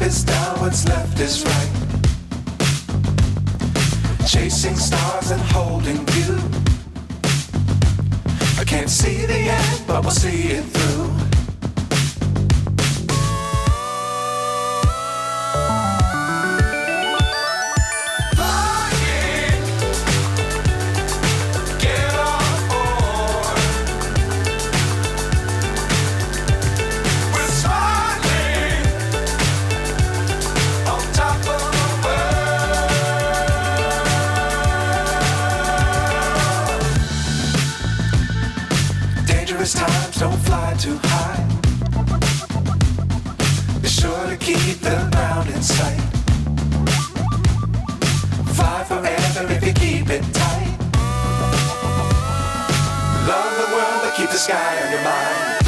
is down, what's left is right. Chasing stars and holding you. I can't see the end, but we'll see it through. Times don't fly too high. Be sure to keep the ground in sight. Fly forever if you keep it tight. Love the world, but keep the sky on your mind.